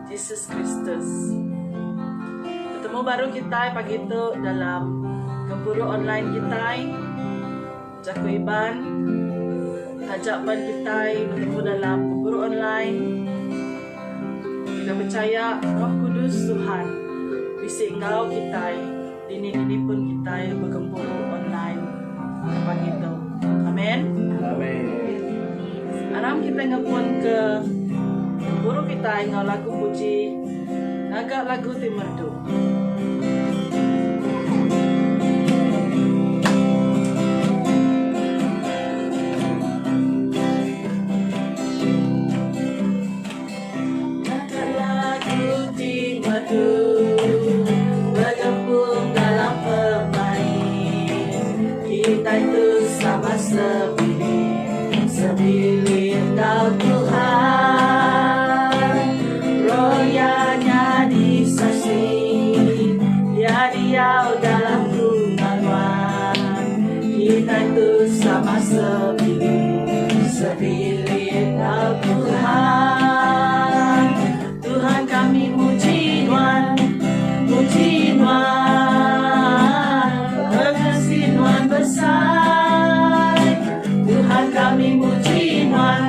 Yesus Kristus. Ketemu baru kita pagi itu dalam gemburu online kita, Jakuiban, ajakan kita bertemu dalam gemburu online. Kita percaya Roh Kudus Tuhan bisi engkau kita, dini pun kita bergemburu online pagi itu. Amin. Amin. Aram kita ngepun ke guru kita engkau lagu puji naga lagu Timerdu. Naga lagu Timerdu bergabung dalam pemain, kita itu sama sebilir Kau Tuhan, royanya disaksi, ya Diau dalam genggaman, kita itu sama sebilir Kau Tuhan. Tuhan kami muji Tuhan, mengasihi Tuhan besar. Tuhan kami muji Tuhan,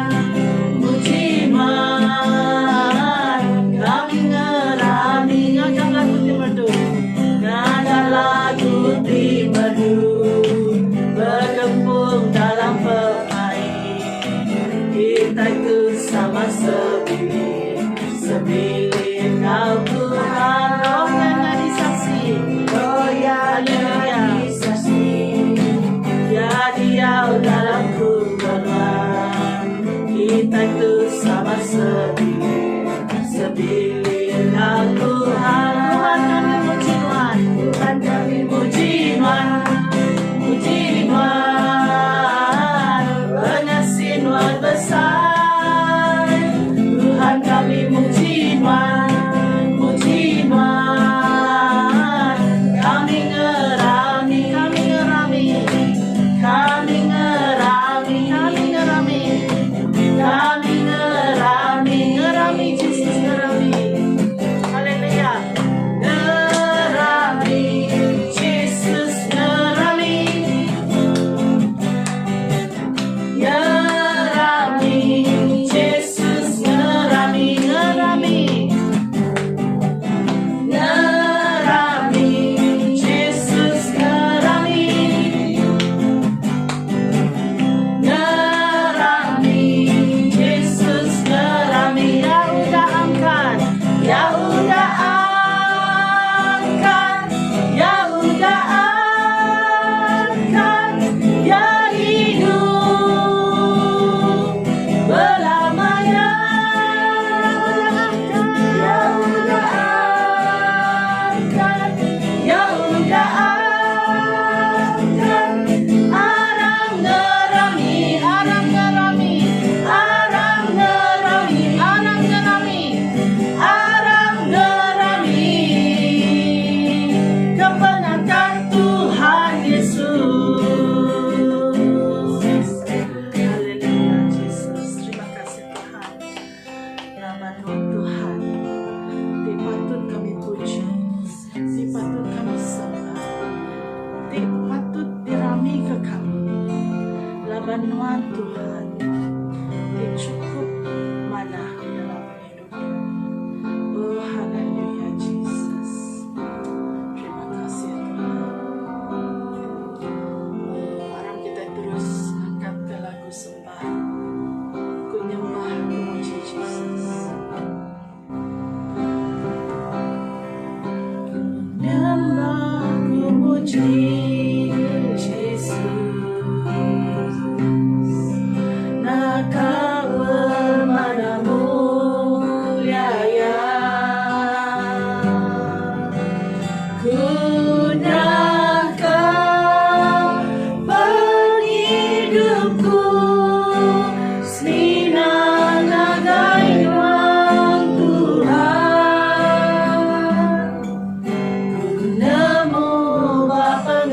kami ngerami ngagak lagu Timerdu, ngagak lagu Timerdu, bergembung dalam pemain, kita itu sama sebilir Kau Tuhan, rohnya disaksi, rohnya disaksi, ya Diau dalam genggaman, kita itu sama sebilir Kau Tuhan. Tuhan kami muji Tuhan, Tuhan kami muji Tuhan, mengasihi Tuhan besar. Tuhan kami muji Tuhan, kami ngerami, Yesus ngerami. Haleluya. Ngerami, Yesus ngerami. Ngerami, Yesus ngerami. Ngerami, Yesus ngerami. Ngerami, Yesus ngerami. Ya udah angkat, ya hidup belamanya. Ya udah angkat, arang ngerami, kebenaran Tuhan Yesus. Haleluya Yesus, terima kasih Tuhan. Laban Tuhan, di patut kami puji, di patut kami sembah, di patut dirami ke kami. Laban Tuhan, di cukup mana di dalam hidupnya. Oh haleluya Jesus. Terima kasih Tuhan. Orang kita terus angkat ke lagu sembah, ku nyembah, ku muji Jesus. Nyembah, ku muji Jesus. Nemu Bapa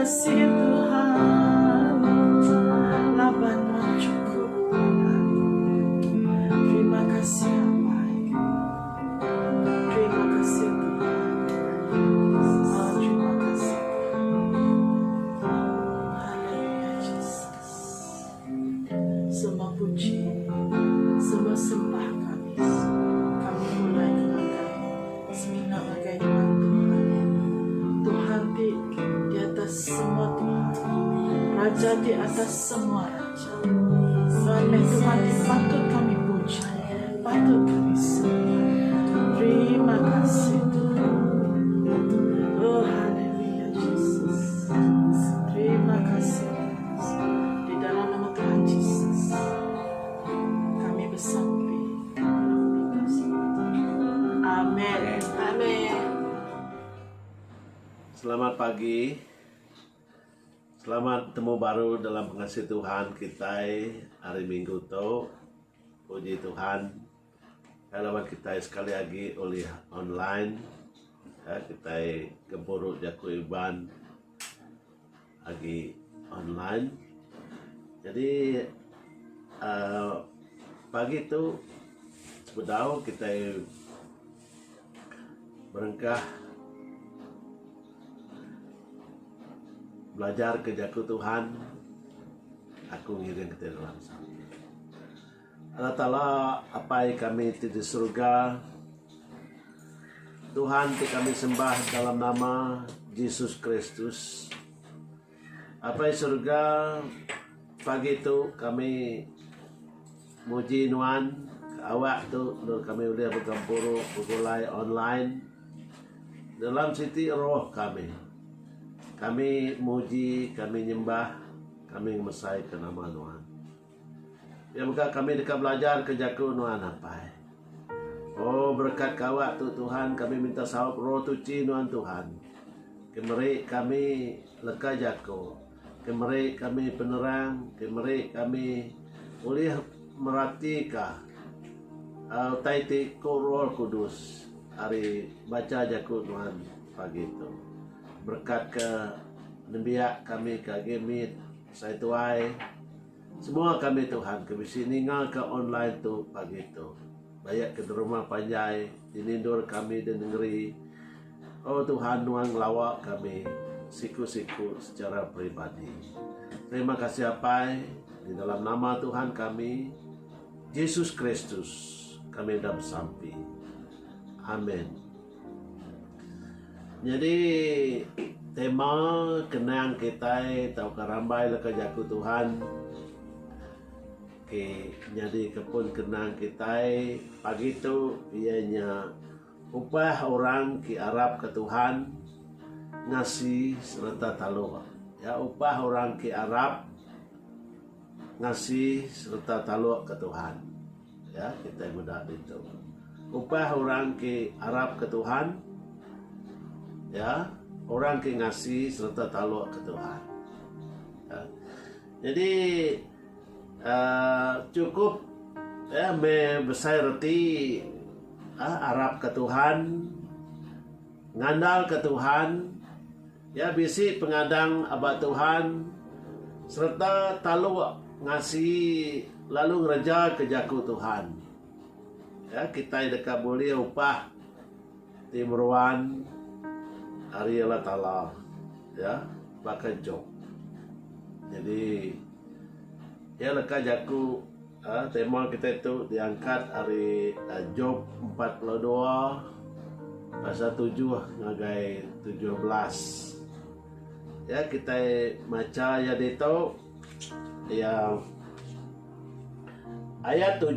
kasih Tuhan, labanan cukup. Terima kasih Bapak. Terima kasih Tuhan. Terima kasih. Haleluya Yesus. Semua puji, semua sembah kami mulai mengangkat semina bagai Tuhan. Tuhan di atas semua Tuhan, Raja di atas semua Raja. Tuhan patut kami puji, patut kami sembah. Terima kasih Tuhan. Oh haleluya Yesus. Terima kasih di dalam nama Tuhan Yesus kami bersampai. Amin. Amin. Selamat pagi. Selamat temu baru dalam pengasih Tuhan kita hari Minggu tu. Puji Tuhan. Dalam kita sekali lagi oleh online. Ya, kita keburu jaku iban lagi online. Jadi pagi itu sebedau kita berengkah belajar kejaku Tuhan. Aku ngiring kita dalam sampai Allah Ta'ala apa yang kami di surga Tuhan yang kami sembah dalam nama Yesus Kristus. Apa yang surga pagi itu kami muji nuan awak tu kami boleh bergabung bergulai online dalam siti roh kami. Kami muji, kami nyembah, kami mesai ke nama Tuhan. Ya bukan kami dekat belajar kejaku Tuhan apa. Oh berkat kawak tu Tuhan kami minta sahab roh tuci Tuhan. Kemeri kami leka jaku. Kemeri kami penerang, kemeri kami boleh meratika. Taiti ko Roh Kudus hari baca jaku Tuhan pagi itu. Berkat ke nembiak kami ke gemit saya tuai semua kami Tuhan ke ninggal ke online tu pagi itu banyak ke rumah panjai dinindur kami di negeri. Oh Tuhan nuang lawak kami siku-siku secara pribadi. Terima kasih apa di dalam nama Tuhan kami Yesus Kristus kami dah bersampai. Amin. Jadi tema kenang kita tahu karambai leka jaku Tuhan. Jadi kepun kenang kita pagi itu ianya upah orang ki Arab ke Tuhan ngasih serta talu. Ya upah orang ki Arab ngasih serta talu ke Tuhan. Ya kita mudah itu. Upah orang ki Arab ke Tuhan. Ya orang ki ngasih serta talu ke Tuhan. Ya. Jadi cukup ya me besar reti Arab ke Tuhan ngandal ke Tuhan ya bisi pengadang abad Tuhan serta talu ngasih lalu ngereja ke jaku Tuhan ya kita dekat boleh upah timruan hari Allah Ta'ala ya bahkan job jadi ya leka jaku tema kita itu diangkat hari Job 42 pasal 7 ngagai 17 ya kita baca ya itu yang ayat 7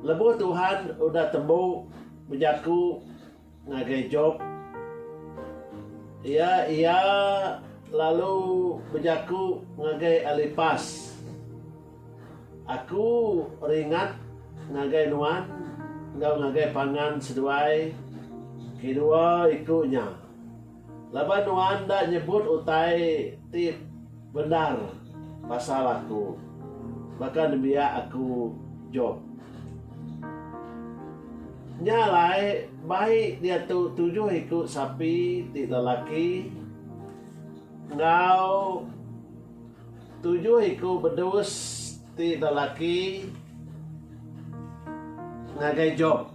lebu Tuhan udah temu berjaku ngagai Job ya ia lalu berjaku ngagai alipas. Aku ringat ngagai nuan, ngau ngagai pangan seduai, kedua ikunya. Laban nuan dah nyebut utai ti benar pasal aku, bahkan biar aku Job. Nyalai baik dia tujuh ikut sapi ti lelaki. ngau tujuh iku bedus ti lalaki ngagai Job.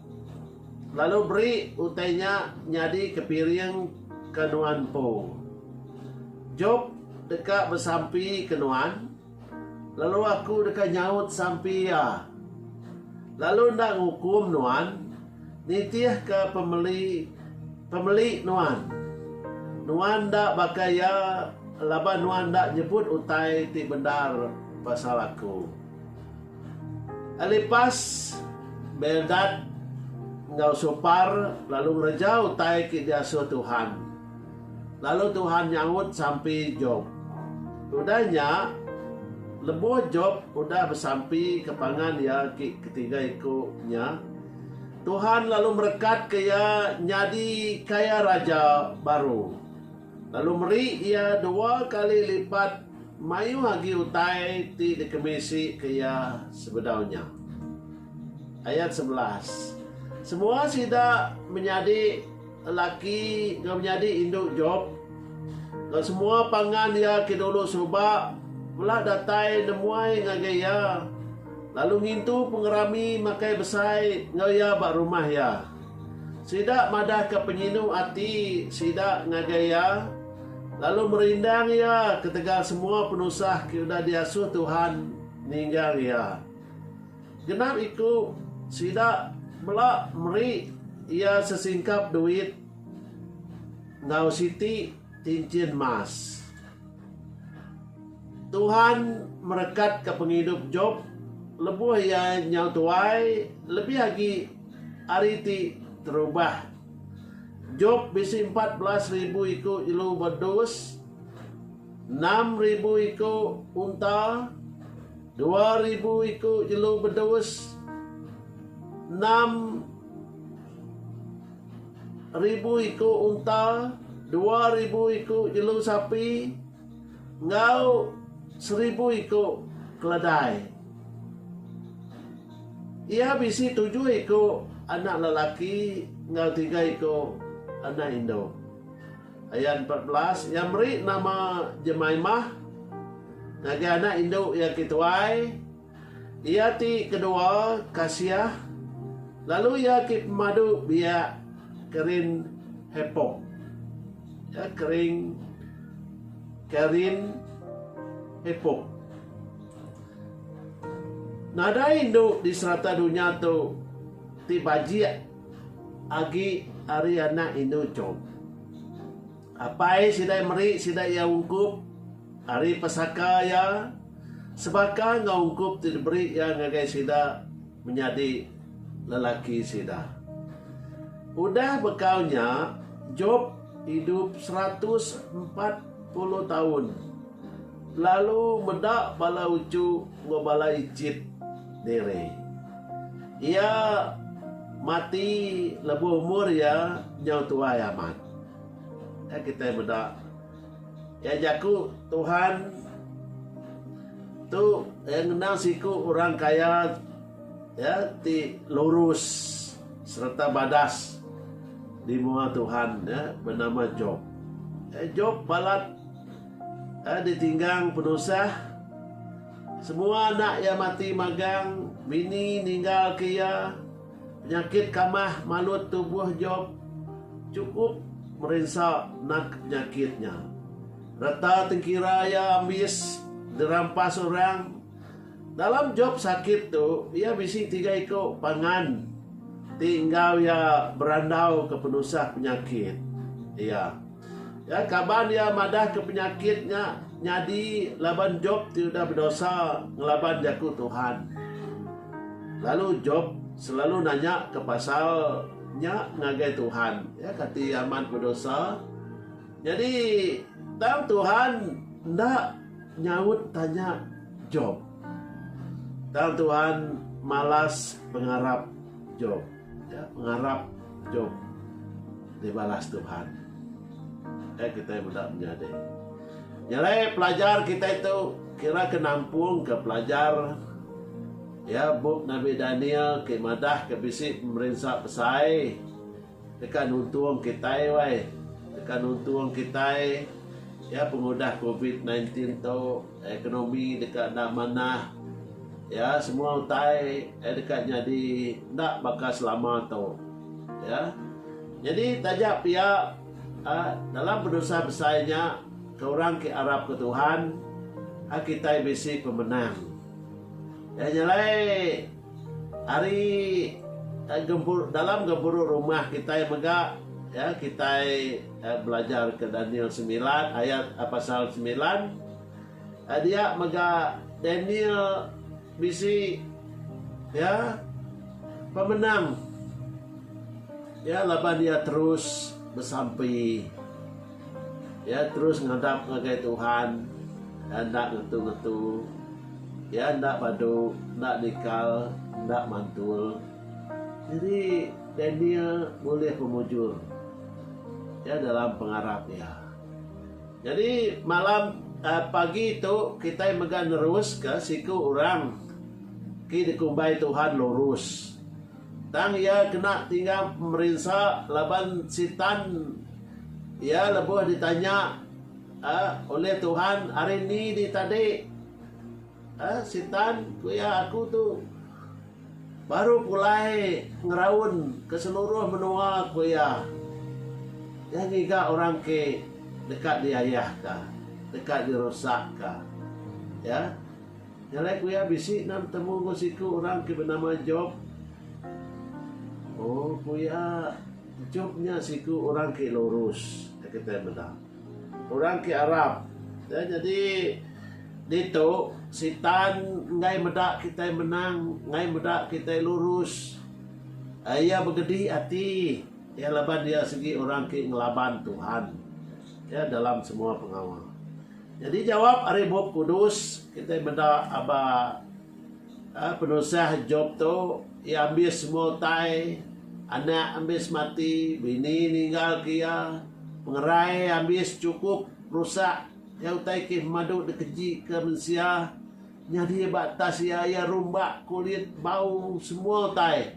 Lalu beri utainya nyadi kepiring kenuan po. Job dekat bersampi kenuan. Lalu aku dekat nyaut sampi ya. Lalu nak ngukum nuan. Nitiah ke pembeli nuan. Nuan dak bakaya laba nuan dak nyebut utai ti bendar pasal aku. Alipas Bildad ngau sopar lalu ngerejau utai ki diasuh Tuhan. Lalu Tuhan nyaut sampai Job. Udahnya leboh Job udah bersampi kepangan ya ki ketiga ikunya. Tuhan lalu merekat kaya nyadi kaya raja baru. Lalu meri ia 2 kali lipat mayu lagi utai ti dikemisi kaya sebedaunya. Ayat 11. Semua sida menjadi laki ngau menjadi induk Job. Dan semua pangan ya kidulu subak belah datai nemuai ngagaya. Lalu ngintu pengerami makai besai ngau ya bak rumah ya. Sida madah ke penyinu ati sida ngagaya. Lalu merindang ya ketegal semua penusah ki udah diasuh Tuhan ninggal ya. Genap iku sida belak meri ia sesingkap duit ngau siti cincin emas. Tuhan merekat ke penghidup Job lebuh ia nyau tuai lebih lagi hari ti terubah. Job bisi 14,000 iku ilu bedus, 6,000 iku unta, 2,000 iku ilu bedus, 6,000 iku unta, 2,000 iku ilu sapi, ngau 1,000 iku keledai. Ia bisi 7 iku anak lelaki, ngau 3 iku anak Indo. Ayat 14. Yang beri nama Jemaimah ngagi anak Indo yang kituai. Ia ti kedua Kasiah. Lalu ia ki pemadu biak kerin hepok. Ya kerin hepok. Nada Indo di serata dunia tu ti bajia agi ari anak Indo Job. Apai sidai meri sidai ya ungkup ari pesaka ya sebaka ngaungkup ti diberi yang ngagai sida menjadi lelaki sida. Udah bekaunya Job hidup 140 tahun. Lalu medak bala ucu ngobala icit dere. Ia mati lebuh umur ya nyau tua amat. Ya kita bedak. Ya jaku Tuhan tu yang kenal siku orang kaya ya ti lurus serta badas di muka Tuhan ya bernama Job. Job balat ditinggang penusah. Semua anak yang mati magang, bini ninggal kia. Penyakit kamah malut tubuh Job cukup merinsak nak penyakitnya. Rata tengkira ya ambis dirampas orang. Dalam Job sakit tu ia bisi 3 ikut pangan. Tinggal ya berandau ke penusah penyakit. Iya. Ya kaban dia madah ke penyakitnya nyadi laban Job tidak berdosa ngelaban jaku Tuhan. Lalu Job selalu nanya ke pasalnya ngagai Tuhan ya kati aman berdosa. Jadi tam Tuhan ndak nyaut tanya Job. Tam Tuhan malas pengharap Job ya, pengharap Job dibalas Tuhan. Kita mudah menjadi nyalai pelajar kita itu kira kenampung ke pelajar ya buk Nabi Daniel ke madah ke bisik merensak pesai dekat untung kita wai dekat untung kita ya pengudah COVID-19 tu ekonomi dekat nak mana ya semua utai dekatnya di nak bakal selama tu ya. Jadi tajak pihak dalam berdosa besarnya ke orang ke Arab ke Tuhan kita besi pemenang ya. Nyalai hari dalam gembur rumah kita yang megak ya, kita belajar ke Daniel 9 ayat pasal 9 dia megak Daniel bisi ya pemenang ya, laban dia terus bersampai ya, terus ngadap ngagai Tuhan dan nak ngetu-ngetu ya, ndak padu, ndak nikal, ndak mantul. Jadi Daniel boleh pemujur ya dalam pengarap ya. Jadi malam pagi itu kita megang terus ke siku orang ki dikumbai Tuhan lurus. Tang ya kena tinggal pemerintah laban sitan ya lebuh ditanya oleh Tuhan hari ini di tadi sitan kuya aku tuh baru mulai ngeraun ke seluruh menua kuya yang giga orang ke dekat di ayah ka, dekat di rosak ka ya. Nyalai kuya bisi nam temu siku orang ke bernama Job. Oh kuya Jobnya siku orang ke lurus kita benar orang ke Arab ya. Jadi dito sitan ngai medak kita menang, ngai medak kita lurus. Ia begedi hati ya, laban dia segi orang ke ngelaban Tuhan ya dalam semua pengawal. Jadi jawab ari Bob Kudus kita medak aba penusah Job tu ia ambil semua tai, anak ambil mati, bini ninggal kia, pengerai ambil cukup rusak ya, utai ke madu dekeji ke manusia nyadi batas ya rumbak kulit bau semua utai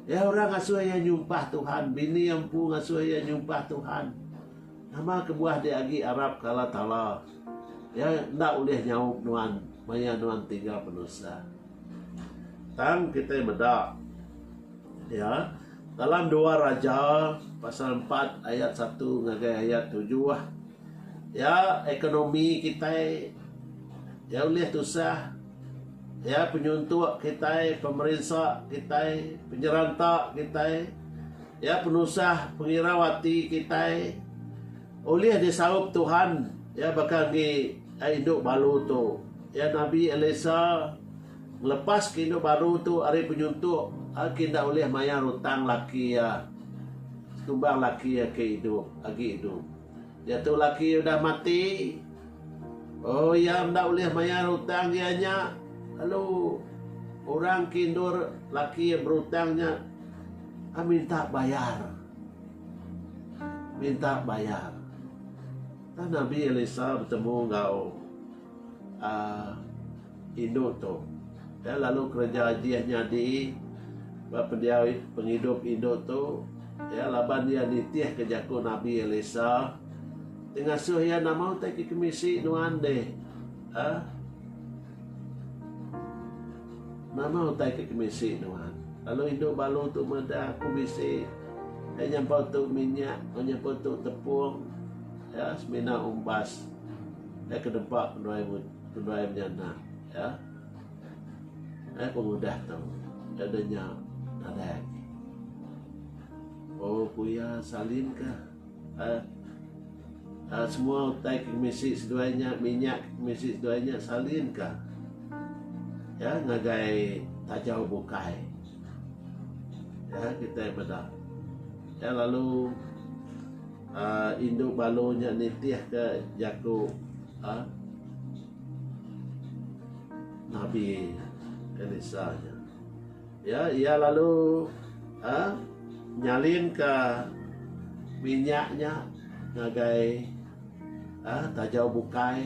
ya. Orang ngasuh yang nyumpah Tuhan, bini yang pu ngasuh yang nyumpah Tuhan, nama kebuah di agi Arab kala tala ya, ndak boleh nyaup nuan maya nuan tiga penusa tang kita medak ya. Dalam 2 Raja pasal 4 ayat 1 ngagai ayat 7 ya, ekonomi kita ya oleh tusah ya, penyuntuk kita, pemerintah kita, penyerantak kita ya, penusah pengirawati kita oleh disaup Tuhan ya, bakal di induk baru tu ya. Nabi Elisa lepas ke induk baru tu hari penyuntuk kita oleh mayar hutang laki ya, tumbang laki ya ke hidup lagi hidup ya, tu laki udah mati. Oh ya, ndak boleh bayar hutang dianya. Lalu orang kindur laki yang berhutangnya minta bayar. Minta bayar. Dan Nabi Elisa bertemu ngau Indo tu. Ya, lalu kerja hajinya di penghidup Indo tu ya, laban dia nitih ke jaku Nabi Elisa tengah suh ya nama utai ke kemisi nuan deh nama utai ke kemisi nuan. Lalu hidup balu tu meda aku bisi nyampau tu minyak, nyampau tu tepung ya, semina umbas ya ke depan penuai menjana ya. Pengudah tu adanya ada. Oh kuya salin kah semua utai kemisi seduanya, minyak kemisi seduanya salin kah ya, ngagai tajau bukai ya, kita bedah ya. Lalu induk balonya nitih ke jaku Nabi Elisa ya. Ia lalu nyalin ke minyaknya ngagai tajau bukai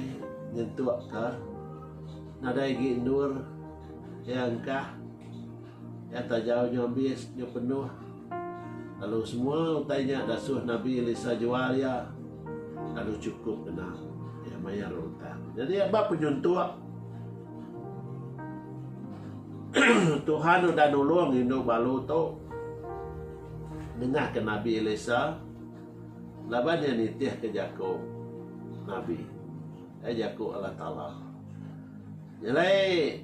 nyentuh ke nadai gindur yang kah ya, tajau nyambis nyo penuh. Lalu semua utainya dasuh Nabi Elisa jual ya lalu cukup kena ya bayar utang. Jadi apa penyuntuk Tuhan udah nolong Indo balu tu dengar ke Nabi Elisa laban dia nitih ke Jakub Nabi Jakub Allah Ta'ala. Jadi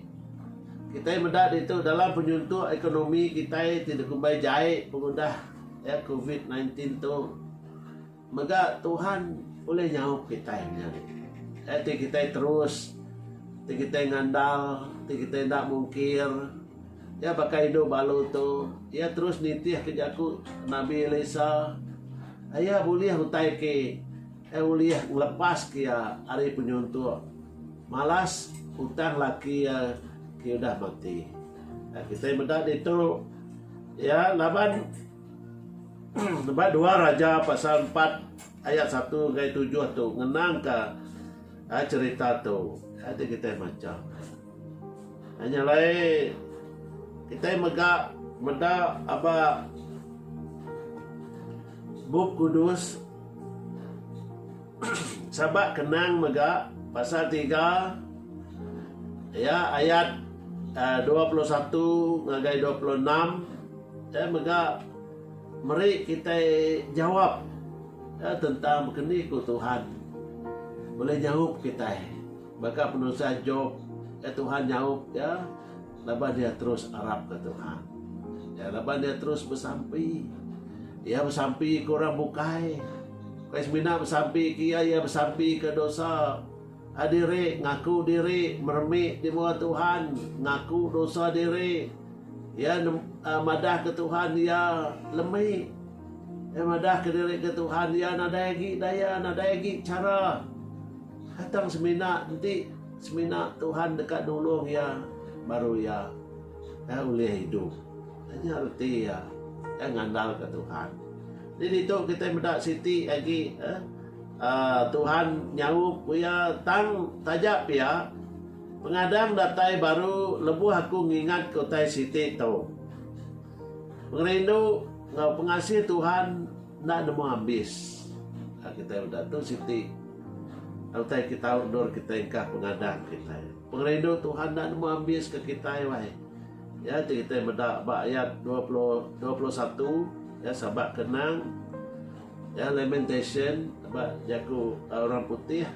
kita mendak itu dalam penyuntuk ekonomi kita tidak kembali jahit pengundah ya COVID-19 tu. Maka Tuhan boleh nyaup kita yang kita terus kita ngandal, kita tidak mungkir ya pakai hidup balu tu ya terus nitih ke Jakub Nabi Elisa ayah boleh hutai ke boleh lepas ke ya hari penyuntuk malas utang laki ya kita udah mati. Kita mendak itu ya laban 2 Raja pasal 4 ayat 1 hingga 7 tu ngenang ke cerita tu. Ada kita macam hanya lain kita mendak apa buk kudus sabak kenang mega pasal 3 ya ayat 21 ngagai 26 mega mari kita jawab ya, tentang kini ku Tuhan boleh jawab kita maka penusa Job ya Tuhan jawab ya laban dia terus arap ke Tuhan ya laban dia terus bersampi ya bersampi kurang bukai kais mina bersampi kia ya bersampi ke dosa diri ngaku diri meremik di bawah Tuhan ngaku dosa diri ya madah ke Tuhan ya lemih ya madah ke diri ke Tuhan ya nadagi daya nadagi cara datang semina nanti semina Tuhan dekat nolong ya baru ya boleh hidup hanya arti ya ngandal ke Tuhan. Jadi itu kita mendak siti lagi Tuhan nyaup ya tang tajak ya pengadang datai baru lebuh aku ngingat kotai siti tu pengerindu pengasih Tuhan nak nemu habis kita udah tu siti altai kita undur kita ingkah pengadang kita pengerindu Tuhan nak nemu habis ke kita wahai ya kita mendak ayat 21 ya sahabat kenang ya lamentation sahabat jaku orang putih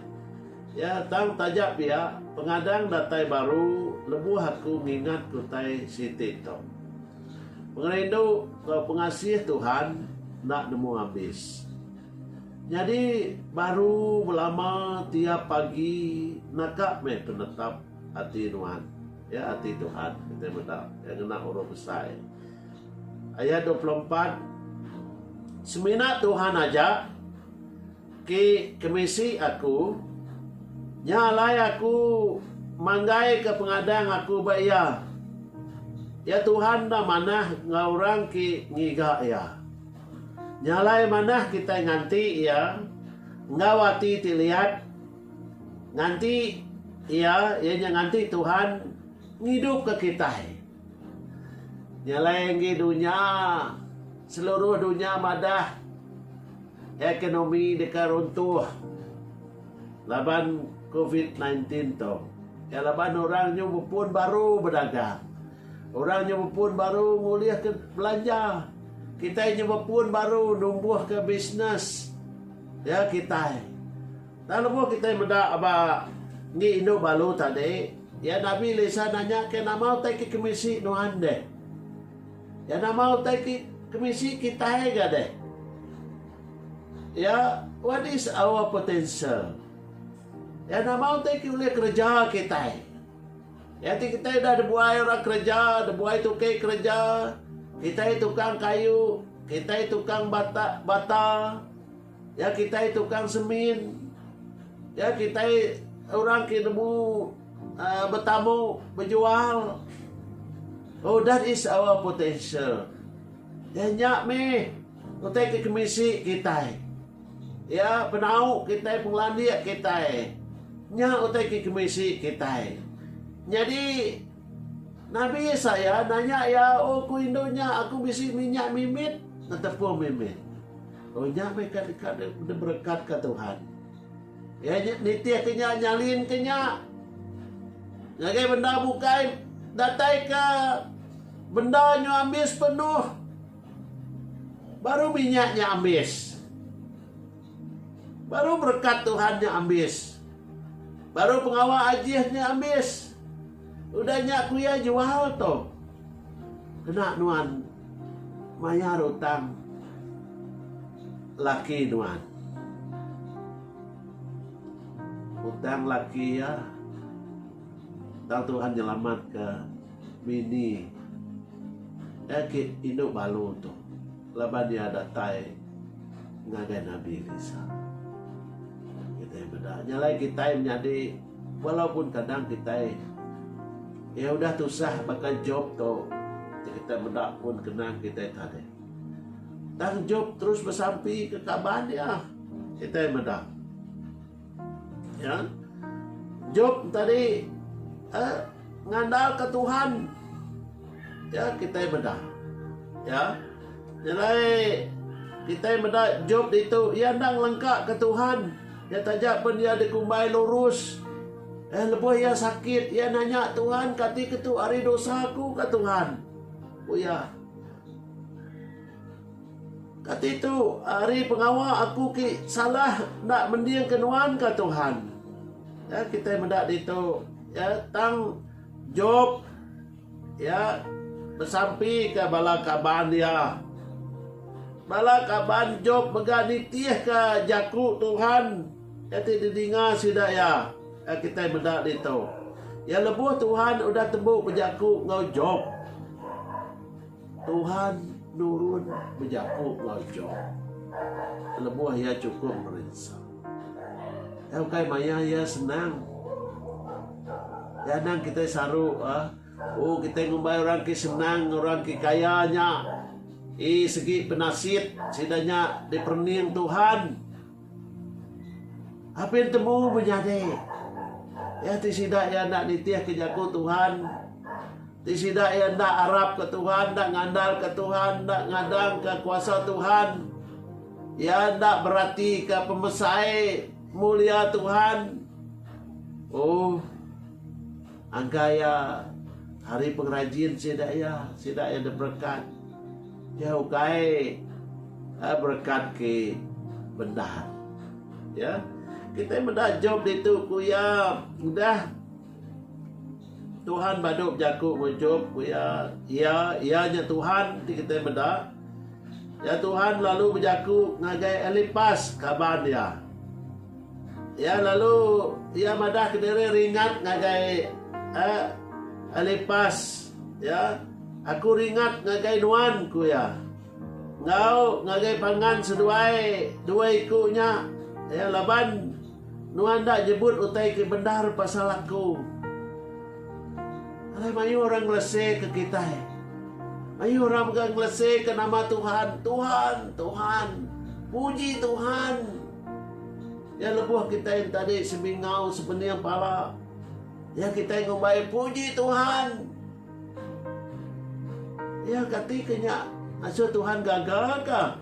ya tang tajak ya pengadang datai baru lebuh aku ngingat kutai siti tu pengerindu pengasih Tuhan nak nemu habis. Jadi baru lama tiap pagi nakak me penetap hati Tuhan ya hati Tuhan kita mendak yang kena orang besar ayat 24 semina Tuhan aja ke kemisi aku nyalai aku manggai ke pengadang aku bayar ya Tuhan dah manah ngaurang ki ngiga ya nyalai manah kita nganti ya ngawati dilihat nganti ya nganti Tuhan ngidup ke kita nyalai yang dunia seluruh dunia madah ekonomi dekat runtuh laban COVID-19 tu ya laban orangnya pun baru berdagang orangnya pun baru mulia ke belanja kita nyoba pun baru numbuh ke bisnes ya kita dan lepas kita mendak apa ni Indo balu tadi ya Nabi Elisa nanya ke nama tai ke kemisi no ande ya nama tai ke kemisi kita deh ya what is our potential ya nama tai ke boleh kerja kita ya kita dah buai orang kerja dah buai tukai kerja kita tukang kayu, kita tukang bata, ya kita tukang semin, ya kita orang kinemu bertamu, berjual. Oh, that is our potential. Ya nyak me, kita ke kemisi kita, ya penau kita penglandia kita, nyak kita ke kemisi kita. Jadi Nabi saya nanya ya, oh ku indonya aku bisi minyak mimit, tetap mimit. Oh nyak mereka dekat berkat ke Tuhan. Ya nitih kenya nyalin kenya. Ngagai benda bukai datai ke benda nyo ambis penuh. Baru minyaknya ambis. Baru berkat Tuhannya ambis. Baru pengawal ajihnya ambis. Udah nyak kuya jual to. Kena nuan mayar utang laki nuan. Utang laki ya. Utang Tuhan nyelamat ke bini. Ki induk balu tu. Laban dia datai ngagai Nabi Isa. Kita beda. Nyalai kita menjadi walaupun kadang kita ya udah tusah bakal job tu. Kita beda pun kenang kita tadi. Tang job terus bersampi ke kaban ya. Kita beda. Ya. Job tadi ngandal ke Tuhan. Ya, kita beda. Ya. Jadi kita beda Job itu ia ndang lengkap ke Tuhan. Ya tajak pun dia dikumbai lurus. Lepas ia sakit, ia nanya Tuhan kati ketu ari dosaku ke Tuhan. Oh ya. Kati itu hari pengawal aku ki salah nak mendiang kenuan ke Tuhan. Ya kita mendak itu ya tang Job ya bersampi ke bala kaban dia. Bala kaban Job megani tiah ke jaku Tuhan. Ya tidak dengar sudah ya. Ya kita mendak itu. Ya lebuh Tuhan udah tembuk berjaku ngau Job. Tuhan nurun berjaku ngau Job. Lebuh ya cukup merisa. Ya kai maya ya senang. Ya nang kita saru oh kita ngumbai orang ki senang, orang ki kayanya. Segi penasit sidanya diperning Tuhan. Apa yang temu menjadi? Ya tidak ya nak nitiah ke jaku Tuhan. Tidak ya nak arap ke Tuhan, nak ngandal ke Tuhan, nak ngadang ke kuasa Tuhan. Ya nak berarti ke pemesai mulia Tuhan. Oh, angkaya hari pengrajin tidak ya berkat. Ya ukai berkat ke bendar. Ya, kita mendak Job itu kuya udah Tuhan baduk jaku Job kuya ianya Tuhan kita mendak. Ya Tuhan lalu berjaku ngagai Elipas kaban dia. Ya lalu ia madah kediri ringat ngagai Elipas ya. Aku ringat ngagai nuan ku ya. Ngau ngagai pangan seduai dua ikunya. Ya laban nuan dak jebut utai ke bendar pasal aku. Alai mayu orang ngelese ke kita. Mayu orang ngelese ke nama Tuhan. Tuhan. Puji Tuhan. Ya lebuh kita yang tadi semingau sebenarnya pala. Ya kita yang ngombai puji Tuhan. Ya ketikanya asal Tuhan gagal kah?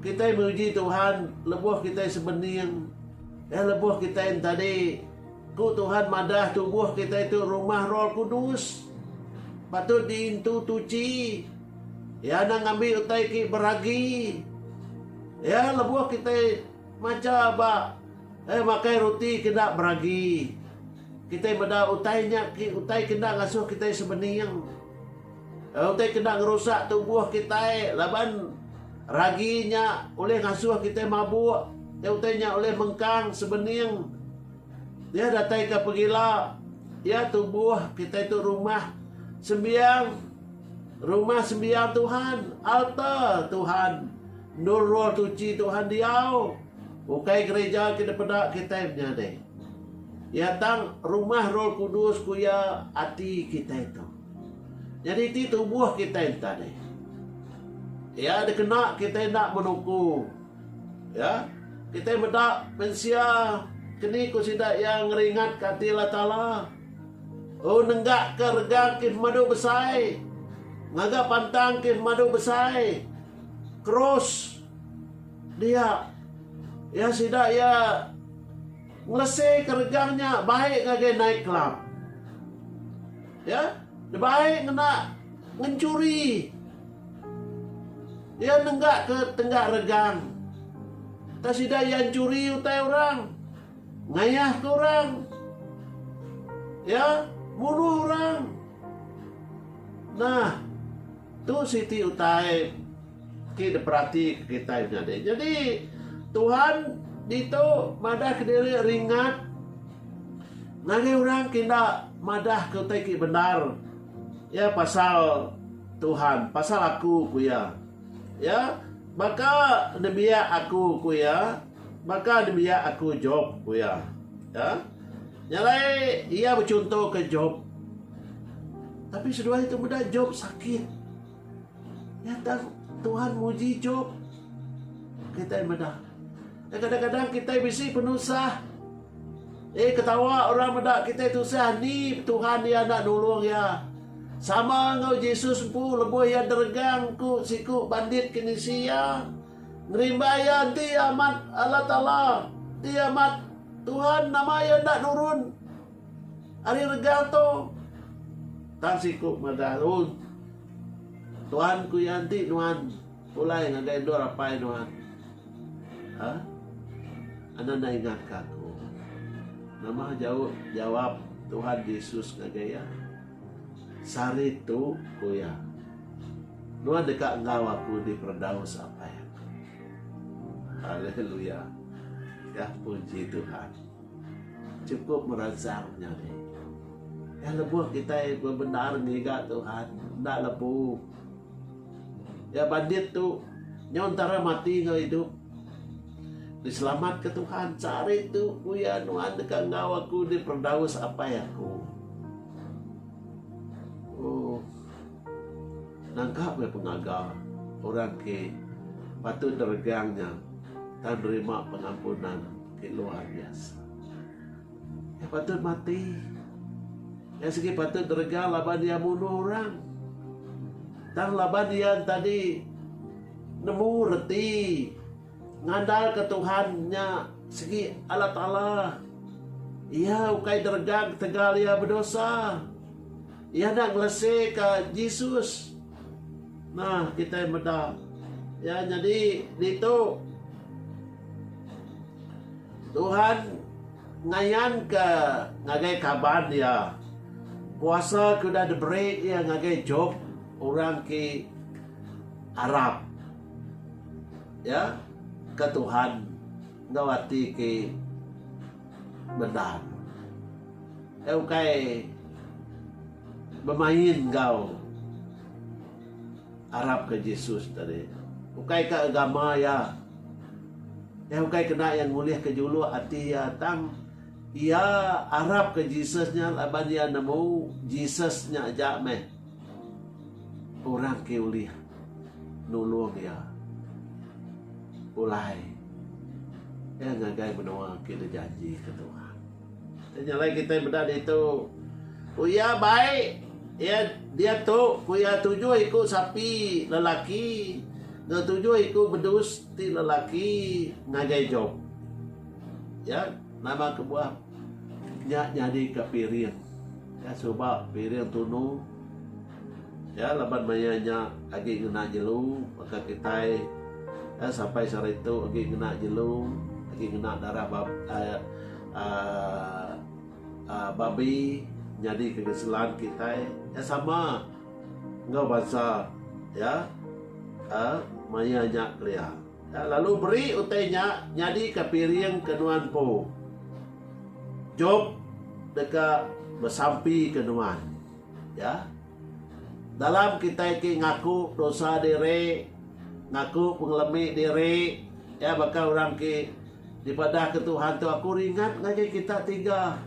Kita memuji Tuhan, lebuh kita sebenarnya. Ya lebuh kita yang tadi ku Tuhan madah tubuh kita itu rumah Roh Kudus. Patut diintu tuci. Ya nang ambil utai ki beragi. Ya lebuh kita macam apa? Makai roti kena beragi. Kita beda utainya utai kena ngasuh kita sebenarnya. Utai kena ngerusak tubuh kita, laban raginya oleh ngasuh kita mabuk, utainya oleh mengkang sebening. Dia datai ke pegila, ya tubuh kita itu rumah sembiang Tuhan, altar Tuhan, nur roh tuci Tuhan diau. Bukai gereja kita pada kita menyadai. Ya tang rumah Roh Kudus kuya hati kita itu. Jadi itu tubuh kita yang tadi. Ya, dikena kita nak menunggu. Ya, kita mendak pensia kini ku sidak yang ringat kati Allah Ta'ala. Oh, nenggak ke regang kif madu besai. Ngagak pantang kif madu besai. Cross dia. Ya, sidak ya ngelesai keregangnya baik ngagai naik club. Ya, baik ngena ngencuri. Dia nenggak ke tenggak regang. Tak sida yang curi utai orang. Ngayah ke orang. Ya, bunuh orang. Nah, tu siti utai kita perhati kita ini. Jadi Tuhan itu madah ke diri ringat. Ngai orang kena madah ke utai ki benar. Ya pasal Tuhan, pasal aku kuya. Ya, maka demiya aku kuya. Maka demiya aku Job kuya. Ya. Nyalai ia bercontoh ke Job. Tapi sedua itu mudah Job sakit. Ya Tuhan muji Job. Kita mudah. Dan kadang-kadang kita bisi penusah. Ketawa orang mudah kita itu sah ni Tuhan dia nak nolong ya. Sama ngau Yesus pu leboh ya dergang ku siku bandit kinisia. Ngerimbayan ti amat Allah Ta'ala. Ti amat Tuhan nama ya nak nurun. Ari regang to. Tan siku madahun. Tuhan ku yanti nuan. Ulai ngagai dor apa nuan. Ha? Anda na ingat kaku. Nama jawab Tuhan Yesus ngagaya. Sari tu kuya. Nuan dekat engkau aku di perdaus apa ya. Haleluya. Ya puji Tuhan. Cukup merangsangnya nih. Ya lebuh kita benar ngiga Tuhan. Ndak lebuh. Ya bandit tu nyontara mati ngau hidup. Diselamat ke Tuhan. Cari tu kuya nuan dekat ngau aku di perdaus apa ya ku. Oh. Nangkap ya pengagal. Orang ke patut dergangnya. Dan terima pengampunan ke luar biasa. Ya patut mati. Ya segi patut dergang laban dia bunuh orang. Dan laban dia tadi nemu reti. Ngandal ke Tuhannya segi Allah Ta'ala. Ia ukai dergang tegal ia berdosa. Ia nak ngelesai ke Yesus. Nah kita yang bedah. Ya jadi itu Tuhan ngayan ke ngagai kabar dia. Kuasa kuda diberi ia ngagai Job orang ke Arab. Ya, ke Tuhan ngawati ke benar. Ukai bermain kau Arab ke Yesus tadi. Ukai ke agama ya. Ukai kena yang mulia ke julu hati ya tang. Ia Arab ke Yesusnya laban dia nemu Yesusnya aja meh. Orang ke uliah nulung ya. Ulai. Ya ngagai menua kita janji ke Tuhan. Dan nyalai kita benar itu. Kuya baik. Ya dia tu kuya tujuh ikut sapi lelaki. Nggak tujuh ikut bedus ti lelaki ngagai Job. Ya nama kebuah jadi ke piring. Ya coba piring tunu. Ya laban mayanya lagi kena jelu maka kita ya, sampai sore itu lagi kena jelu lagi kena darah babi jadi kegeselan kita ya sama enggak bahasa ya mayanya kelia ya, lalu beri utainya jadi ke piring kenuan po Job dekat bersampi kenuan ya dalam kita ngaku dosa diri ngaku pengelemi diri ya bakal orang ke daripada ke Tuhan tu aku ringat ngaji kita tiga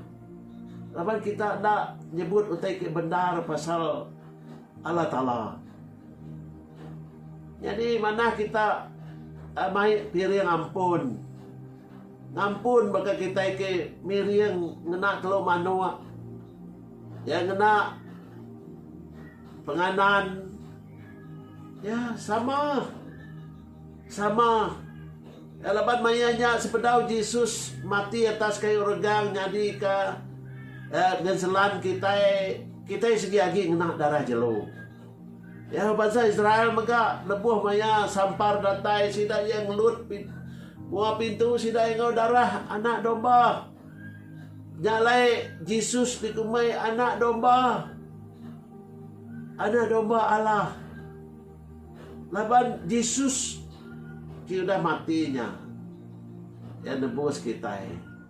lapan kita nak nyebut utai ke benar pasal Allah Ta'ala jadi mana kita mai piring ngampun baka kita ke miring ngena telo manua ya ngena penganan ya sama Laban mayanya sepedau Jesus mati atas kayu regang jadi ke genselan kita segi lagi ngena darah jelo. Ya bangsa Israel mega lebuh maya sampar datai sida yang lut buah pintu sida yang darah anak domba. Nyalai Jesus dikumai anak domba. Anak domba Allah. Laban Jesus sudah matinya. Ya nebus kita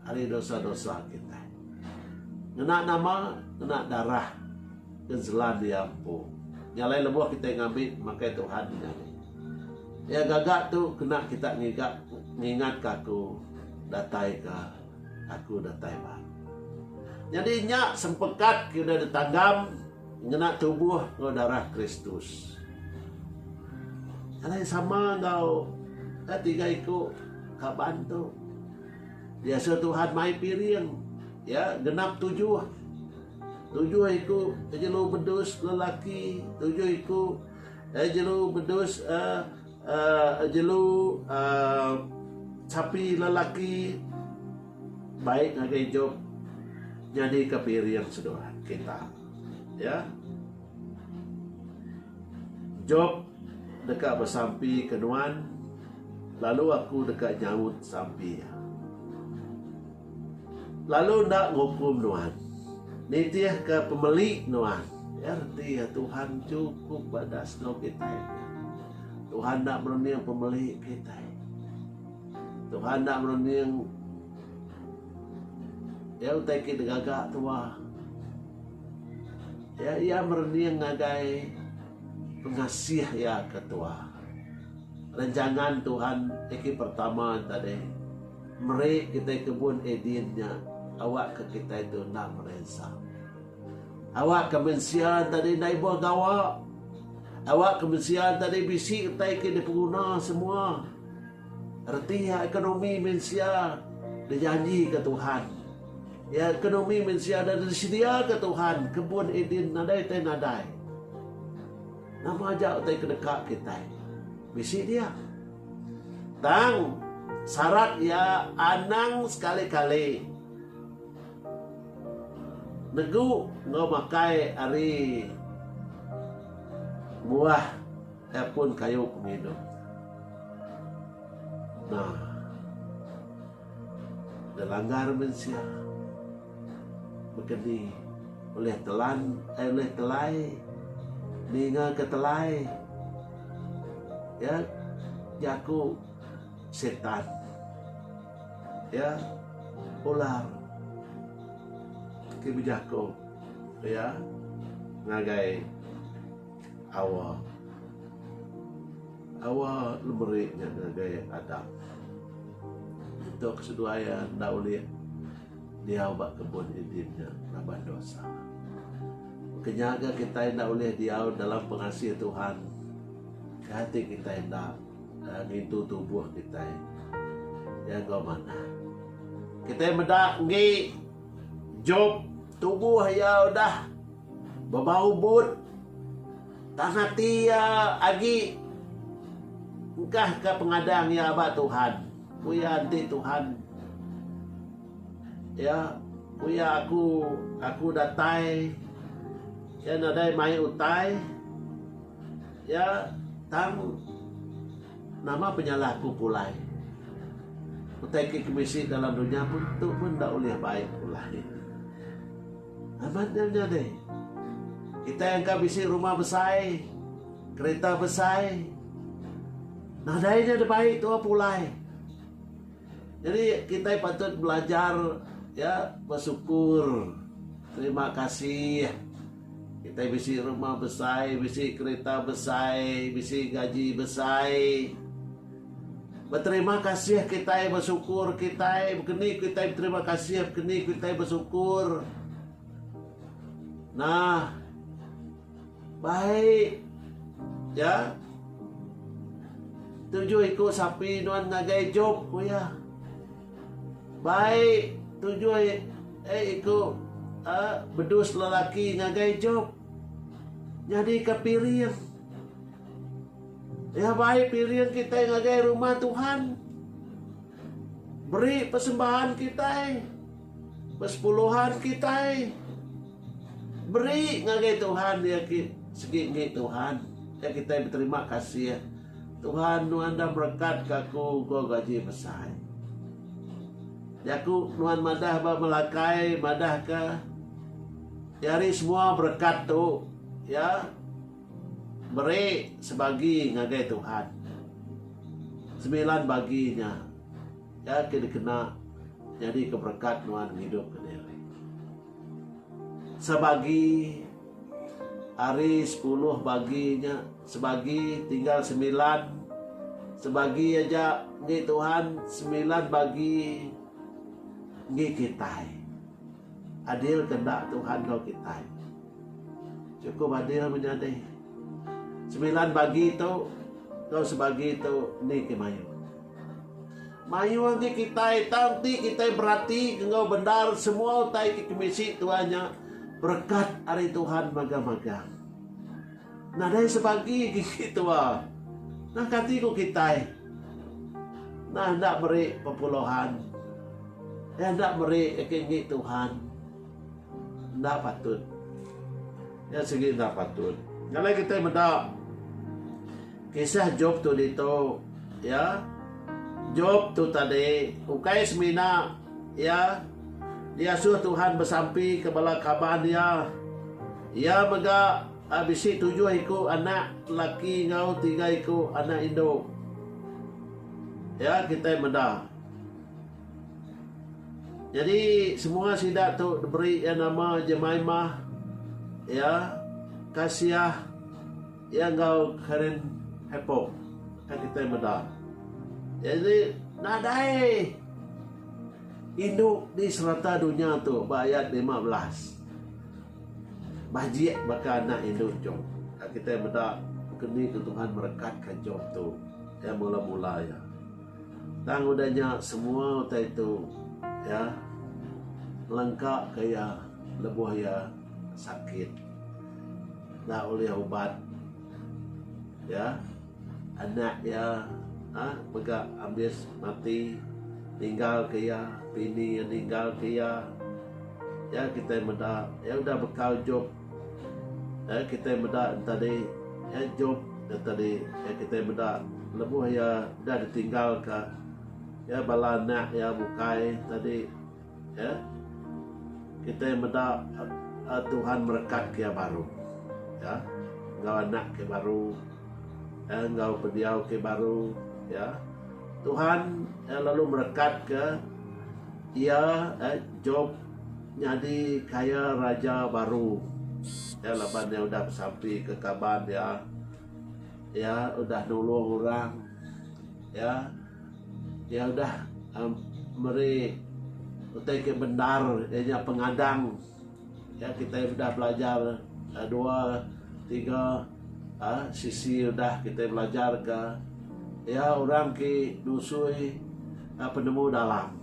hari dosa-dosa kita. Ngena nama, ngena darah. Genselan diampu. Nyalai lebuh kita ngambil, maka Tuhan ngambil. Ya gagak tu kena kita ngingat kaku datai ka aku datai ba. Jadi nyak sempekat kita ditanggam ngena tubuh ngau darah Kristus. Alai sama ngau tiga iku kabantu. Biasa Tuhan mai piring ya genap 7 iku jelu bedus lelaki, 7 iku jelu bedus jelu sapi lelaki baik ngagai Job jadi kepirian saudara kita ya. Job dekat bersampi kenuan lalu aku dekat nyawut sampi lalu ndak ngukum nuan nitiah ke pemilik nuan ya arti ya Tuhan cukup badas no kita Tuhan ndak merenung pemilik kita Tuhan ndak merenung ya utai kita gagak tua ya ia merenung ngagai pengasih ya ketua rencangan Tuhan iki pertama tadi meri kita kebun Edennya awak ke kita itu nak meresa awak kemensian tadi naik buah gawa awak kemensian tadi bisi kita iki dipeguna semua arti ya ekonomi mensia dijanji ke Tuhan ya ekonomi mensia dan disedia ke Tuhan kebun Eden nadai teh nadai nama aja utai kedekat kita bisi dia tang syarat ya anang sekali-kali negu ngau makai ari buah pun kayu minum. Nah delanggar mensia begini oleh oleh telai ninga ke telai ya jaku setan ya ular kibijako ya ngagai awa lemeriknya ngagai Adam itu keseduaian ndak boleh dia ubah kebun Edennya nambah dosa kenyaga kita ndak boleh dia dalam pengasih Tuhan hati kita ndak ngintu tubuh kita ya kau mana kita medak ngi Job tubuh ya udah berbau but tanah tia agi engkah ke pengadang ya abah Tuhan kuya anti Tuhan ya kuya aku datai ya nadai mai utai ya tang nama penyalahku pulai utai kemisi dalam dunia pun tu pun tak boleh baik pulai amatnya deh kita yang kabisi rumah besar kereta besar nadainya ada baik tu pulai jadi kita patut belajar ya bersyukur terima kasih kita bisi rumah besar bisi kereta besar bisi gaji besar berterima kasih kita bersyukur kita begini kita berterima kasih begini kita bersyukur nah baik ya 7 ikut sapi nuan ngagai Job kuya baik 7 ikut bedus lelaki ngagai Job jadi kepirian ya baik pirian kita ngagai rumah Tuhan Beri persembahan kita, persepuluhan kita, beri ngagai Tuhan ya segi ngai Tuhan. Ya kita berterima kasih ya. Tuhan nu anda berkat kaku go gaji besar. Ya ku nuan madah ba melakai madah ka. Yari semua berkat tu ya. Beri sebagi ngagai Tuhan. 9 baginya. Ya kena kena jadi keberkat nuan hidup ke diri. Sebagi hari 10 baginya, sebagi tinggal 9, sebagi aja ngi Tuhan 9 bagi ngi kita. Adil kendak Tuhan kau kita. Cukup adil menjadi 9 bagi itu kau sebagi itu ni kemayu. Mayu nanti kita nanti kita berarti engkau benar semua utai kemisi tuanya berkat hari Tuhan maga-maga. Nah dari sebagi gitu nah katiku kita. Nah hendak beri pepuluhan. Hendak beri kenggi Tuhan. Hendak patut. Ya segi hendak patut. Kalau kita mendak kisah Job tu dito ya. Job tu tadi ukai semina ya dia suruh Tuhan bersampi ke bala kaban dia ya mega abisi 7 iku anak laki ngau 3 iku anak Indo ya kita menda jadi semua sidak tu diberi yang nama Jemaimah ya Kasiah ya ngau karen hepo kan kita menda. Jadi nadai induk di serata dunia tu ayat 15. Bajik baka anak induk Job. Kita benda kini ke Tuhan merekatkan Job tu. Ya mula-mula ya. Tang udahnya semua utai itu ya lengkap kaya lebuh ya sakit. Dah oleh ubat. Ya. Anak ya megak habis mati tinggal kaya bini yang tinggal kaya ya kita menda ya udah bekal Job ya kita menda tadi ya Job ya tadi ya kita menda lebuh ya dah ditinggal ke ya balana ya bukai tadi ya kita menda Tuhan merekat ke baru ya engkau anak ke baru ya engkau pendiau ke baru ya Tuhan lalu merekat ke ia Job jadi kaya raja baru ya lepas dia udah sampai ke kaban ya udah nolong orang ya udah meri utai ke benar dia pengadang ya kita udah belajar 2 3 sisi udah kita belajar ke ya orang ke nusui penemu dalam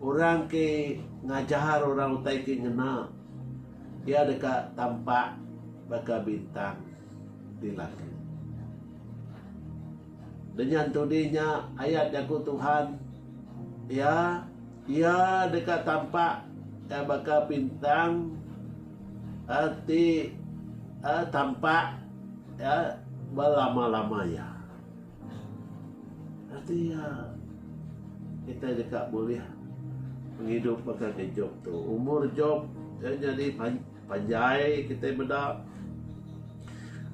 orang ke ngajar orang utai ke ngena dia dekat tampak baka bintang di langit dengan tudinya ayat jaku Tuhan ya dekat tampak ya baka bintang di tampak ya berlama-lamanya. Artinya kita juga boleh menghidup pakai Job tu. Umur Job jadi panjai kita benda.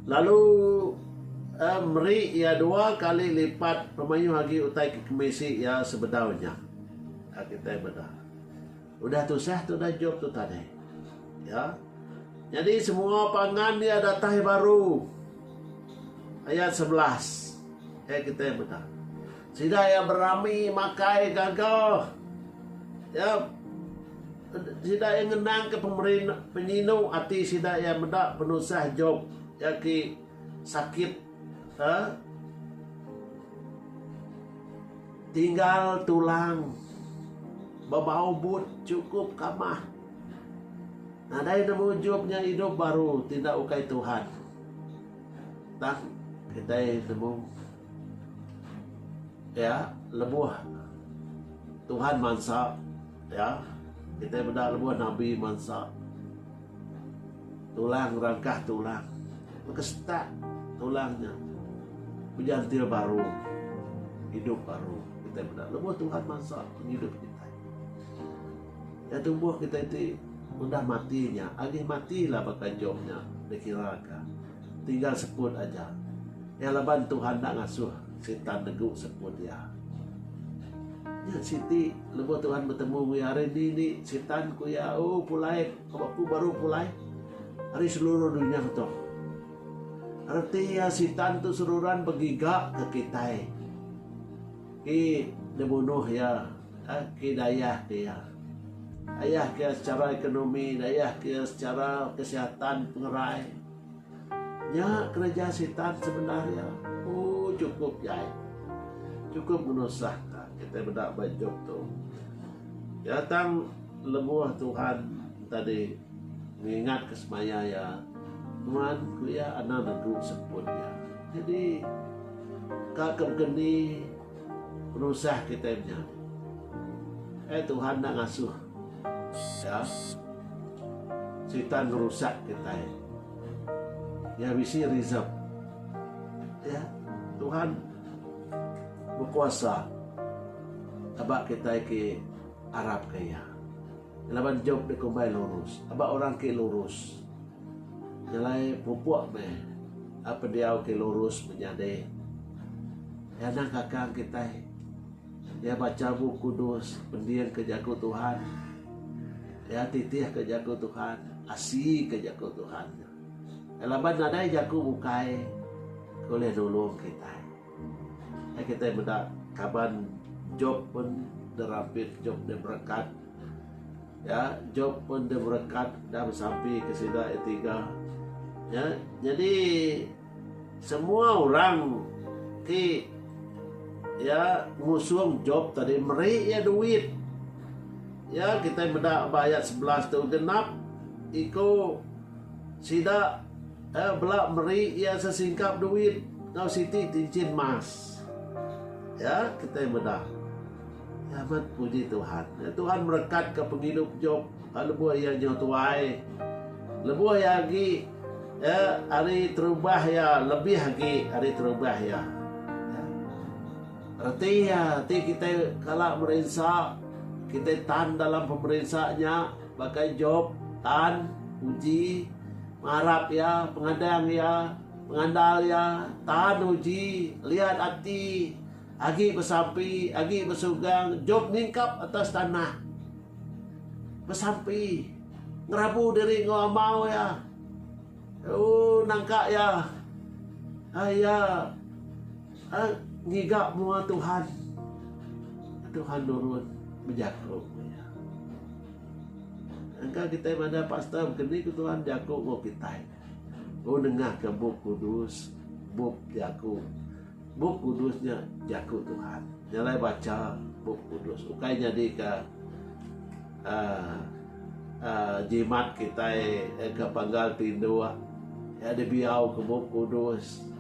Lalu meri ya 2 kali lipat pemayu lagi utai ke kemisi ya sebedaunya. Kita benda. Udah tu sah tu dah Job tu tadi. Ya. Jadi semua pangan dia datang baru. Ayat 11. Kita benda. Sida yang berami makai gagal. Ya. Sida yang ngenang ke penyinu hati sida yang mendak penusah Job. Ya ki sakit. Tinggal tulang. Babau but cukup kamah. Nah dari nemu Jobnya hidup baru. Tidak ukai Tuhan. Tak kita nemu ya lebuh Tuhan mansa, ya kita benda lebuh Nabi mansa, tulang rangkah tulang, kestak tulangnya, berjantil baru, hidup baru. Kita benda lebuh Tuhan mansa hidup kita. Ya tubuh kita itu mudah matinya, agih matilah bakal jobnya dikirakan. Tinggal seput aja. Ya laban Tuhan nak ngasuh setan neguk seput ya. Ya Siti lebuh Tuhan bertemu hari ini setan ku ya pulai aku baru pulai hari seluruh dunia tu. Arti ya setan tu seluruhan begigak ke kita. Ki dibunuh ya, ki dayah dia. Ayah ke secara ekonomi, ayah ke secara kesehatan pengerai. Ya kerja setan sebenarnya. Cukup ya. Cukup menusahkan. Kita berdak bajok tu. Datang lebuh Tuhan tadi mengingat kesemaya ya. Tuhan ku ya anak neguk sepun ya. Jadi kakak geni penusah kita punya. Tuhan nak ngasuh. Ya. Setan merusak kita. Ya bisi rizab. Ya. Tuhan berkuasa. Abak kita ke Arab kaya. Laban job de kumbay lurus. Abak orang ke lurus. Nyalai pupuk meh. Apa dia ke lurus menjadi. Ya nang kakang kita. Ya baca buku kudus. Pendian ke jago Tuhan. Ya titih ke jago Tuhan. Asih ke jago Tuhan. Laban nadai jago bukai. Boleh nolong kita. Ya kita mendak kaban job pun derapit, job dia berkat. Ya, job pun dia berkat dah sampai ke sida etiga. Ya, jadi semua orang ki ya ngusung job tadi meri ya duit. Ya, kita mendak ayat 11 tu genap iko sida belak meri ya sesingkap duit ngau siti cincin mas. Ya, kita mendak. Ya, amat puji Tuhan. Ya, Tuhan merekat ke penghidup Job. Lebuh yang nyotuai. Lebuh yang lagi. Ya, hari terubah ya. Lebih lagi hari terubah ya. Ya. Arti ya. Arti kita kalau merensak. Kita tan dalam pemerinsaknya. Bagai Job. Tan. Uji. Mengharap ya. Pengadang ya. Pengandal ya. Tan uji. Lihat hati. Agi bersampi, agi bersugang, Job ningkap atas tanah. Bersampi, ngerabu diri ngomau ya. Nangka ya. Ayah, ngigak mua Tuhan. Tuhan turun berjakuk ya. Angka kita mana pastor kini ke Tuhan jakuk mau kita. Dengar ke buk kudus, buk jakuk. Buk kudusnya jago Tuhan. Nyalai baca buk kudus. Ukai jadi ke jimat kita ke panggal tindu. Ya dibiau ke buk kudus.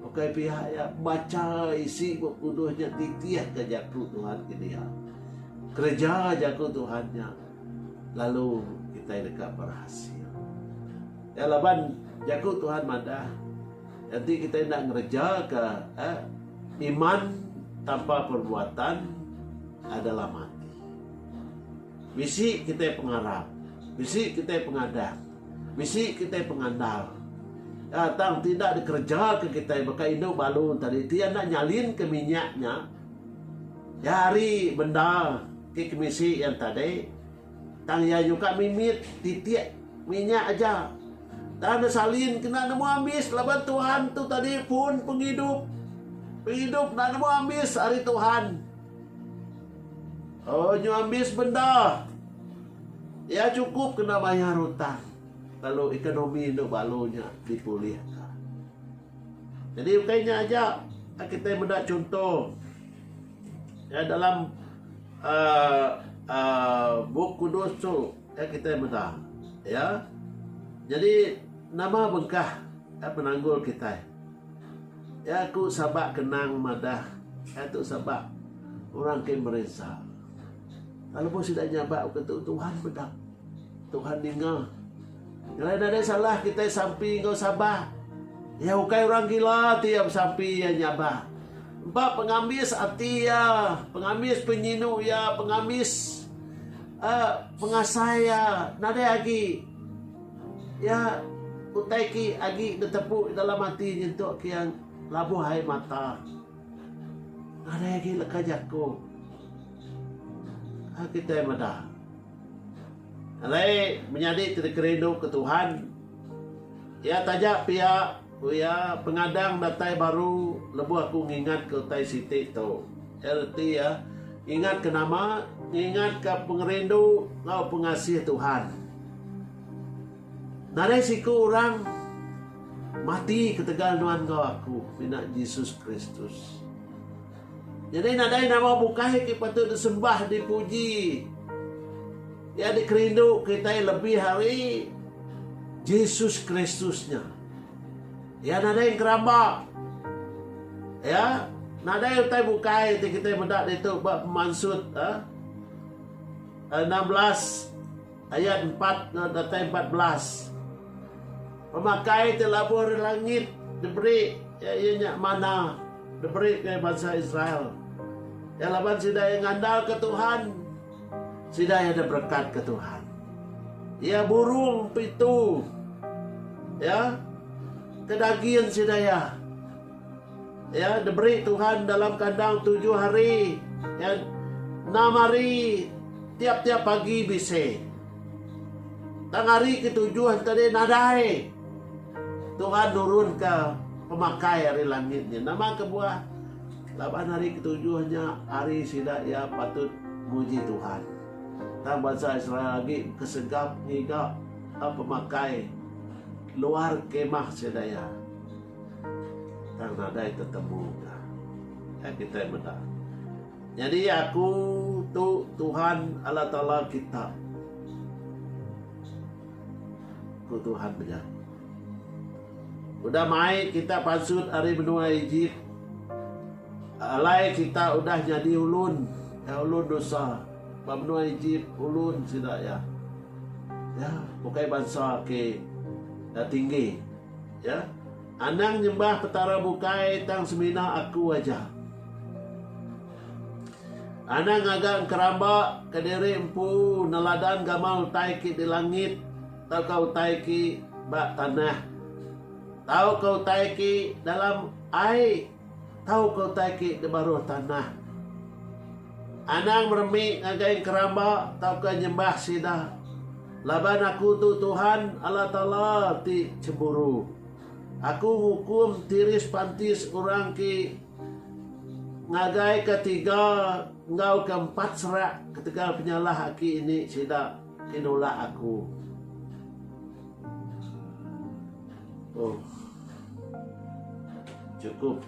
Ukai pihak ya baca isi buk kudusnya titiah ke jago Tuhan kini ya. Kerja jago Tuhannya. Lalu kita dekat berhasil. Ya laban jago Tuhan madah. Nanti kita nak ngerja ke iman tanpa perbuatan adalah mati. Bisi kita pengharap, bisi kita pengadang, bisi kita pengandal. Datang tidak dikerja ke kita bakal induk balun tadi. Dia nak nyalin ke minyaknya. Ya hari benda ke kemisi yang tadi. Tang ya juga mimit titik minyak aja. Dan salin kena nemu habis laban Tuhan tu tadi pun penghidup. Penghidup nak nemu habis hari Tuhan. Nyu habis benda. Ya cukup kena bayar hutang. Lalu ekonomi itu balunya dipulihkan. Jadi kayaknya aja kita mendak contoh. Ya dalam buku kudus tu kita mendak. Ya. Jadi nama bengkah penanggul kita. Ya aku sabak kenang madah. Ya tu sabak orang ke meresa. Kalau pun tidak nyabak kata Tuhan bedak. Tuhan dengar. Kalau ada salah kita sampai engkau sabar. Ya ukai orang gila tiap sampai ya nyabak. Empat pengamis hati ya, pengamis penyinu ya, pengamis pengasaya. Nada lagi. Ya utaiki agi ditepuk dalam hati nyentuk yang labuh hai mata. Nada lagi lekajaku. Kita yang madah. Alai menjadi terkerindu ke Tuhan. Ya tajak pihak ya pengadang datai baru lebu aku ngingat ke tai siti tu. Erti ya ingat ke nama, ingat ke pengerindu kau pengasih Tuhan. Nadai siku orang mati ketegal nuan kau aku bina Yesus Kristus. Jadi nadai nama bukai kita patut disembah, dipuji. Ya dikerindu kita lebih hari Yesus Kristusnya. Ya nadai keramba. Ya nadai utai bukai kita mendak itu bab Mansud 16 ayat 4 datai 14. Pemakai telabur langit diberi ya ianya mana diberi ke bangsa Israel. Ya laban sidaya ngandal ke Tuhan, sidaya ada berkat ke Tuhan. Ya burung pitu, ya kedagian sidaya. Ya diberi Tuhan dalam kandang 7 hari, ya 6 hari tiap-tiap pagi bise. Tang hari ke-7 tadi nadai. Tuhan turun ke pemakai hari langitnya. Nama kebuah. Laban hari ke-7-nya hari sidak ya patut muji Tuhan. Tang bangsa Israel lagi kesegap hingga pemakai luar kemah sedaya. Tang nadai ketemu. Ya kita mendak. Jadi aku tu Tuhan Allah Ta'ala kita. Ku Tuhan menjadi. Udah mai kita pasut hari benua Egypt. Alai kita udah jadi ulun. Ya ulun dosa. Benua Egypt ulun sidak ya. Ya, bukai bangsa ke tinggi. Ya. Anang nyembah petara bukai tang semina aku aja. Anang agak keramba kediri empu neladan gamal taiki di langit. Tau kau taiki bak tanah. Tahu kau taiki dalam air, tahu kau taiki di bawah tanah. Anang meremik ngagai keramba, tahu kau nyembah sida. Laban aku tu Tuhan Allah Ta'ala ti cemburu. Aku hukum tiris pantis orang ki ngagai ketiga, ngau keempat serak ketika penyalah aki ini sida kinulak aku. Oh. Cukup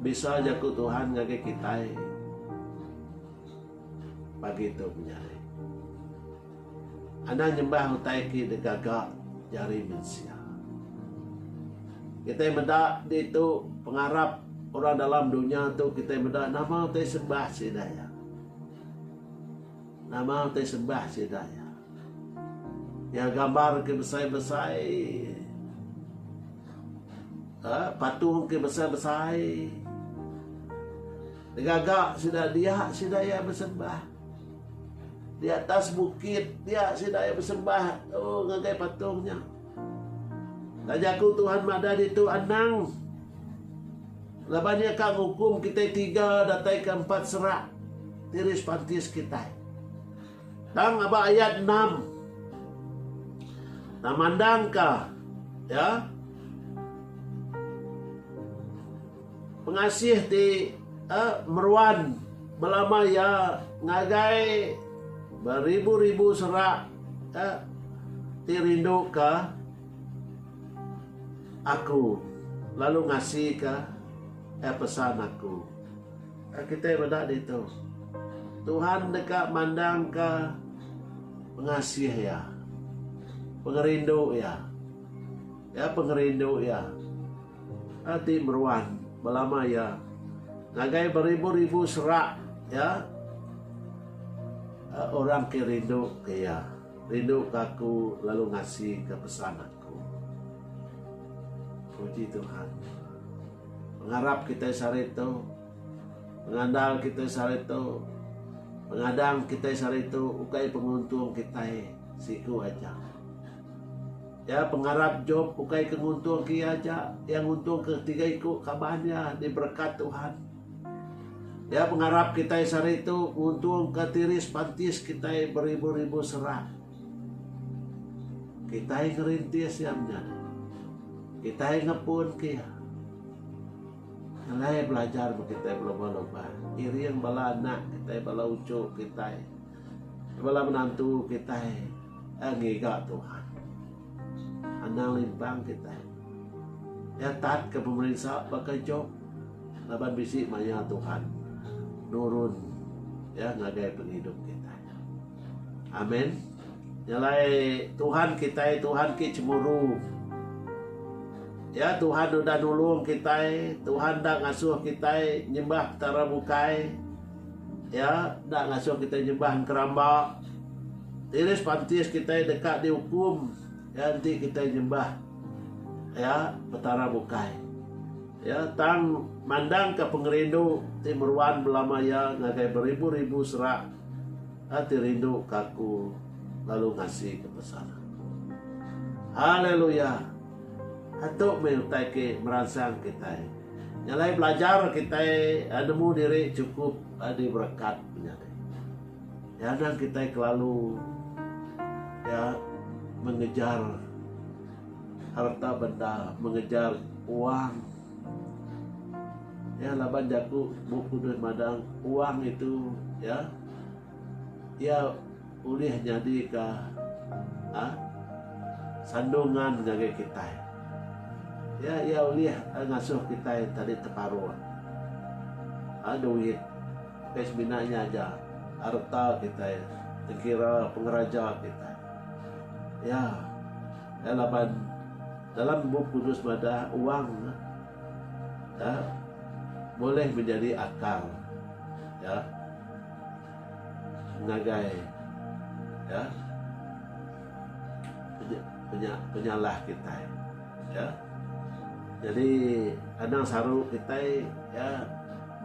bisa jaku Tuhan ngake kita pagi itu menyari. Anda nyembah utai ki degagak jari mensia. Kita mendak di itu pengarap orang dalam dunia tu kita mendak nama utai sembah sidaya. Nama utai sembah sidaya. Ya gambar ke besar-besar. Patung ke besar-besar. Digagak sudah dia sidaya bersembah. Di atas bukit dia sidaya bersembah. Oh ngagai patungnya. Tajaku Tuhan madad itu anang. Labannya kang hukum kita 3 datai ke 4 serak. Tiris pantis kita. Tang aba ayat 6. Namandang ka. Ya. Pengasih di meruan belama ya ngagai beribu-ribu serak tirindu ke aku lalu ngasih ke pesan aku. Kita bedak itu Tuhan dekat mandang ke pengasih ya, pengerindu ya, pengerindu ya, hati meruan belama ya ngagai beribu-ribu serak ya orang ke rindu kaya. Rindu kaku lalu ngasih ke pesananku. Puji Tuhan. Mengharap kita sarito, mengandal kita sarito, mengadang kita sarito, ukay penguntung kita siku aja. Ya pengharap job ukay kenguntung kia aja, yang untung ketiga iku kabannya diberkat Tuhan. Ya pengharap kita sarito, untung ketiris pantis kita beribu-ribu serak. Kita ngerintis yamnya, kita ngepun kia. Nalai belajar kita berlomba-lomba. Iri yang bala anak kita, bala ucuk kita, bala menantu kita, ngiga Tuhan. Anang limbang kita. Ya tat ke pemerintah pakai job. Laban bisi maya Tuhan. Nurun ya ngagai penghidup kita. Amin. Nyalai Tuhan kita, Tuhan ki cemburu. Ya Tuhan udah nulung kita, Tuhan dah ngasuh kita nyembah tara bukai. Ya dah ngasuh kita nyembah keramba. Tiris pantis kita dekat dihukum. Ya nanti kita nyembah ya petara bukai. Ya tang mandang ke pengerindu timurwan belamaya ngagai beribu-ribu serak. Hati rindu kaku lalu ngasih kepesanan. Haleluya. Atuk mengutai ke merangsang kita. Nyalai belajar kita nemu diri cukup di berkat menyadari. Ya dan kita selalu ya mengejar harta benda, mengejar uang. Ya laban jaku buku dan madang uang itu ya ulih jadi ke sandungan ngagai kita. Ya ulih ngasuh kita tadi teparuh. Duit pes binanya aja harta kita dikira pengeraja kita. Ya laban dalam buku kudus pada uang ya, boleh menjadi akal ya ngagai ya penyalah kita ya. Jadi kadang saru kita ya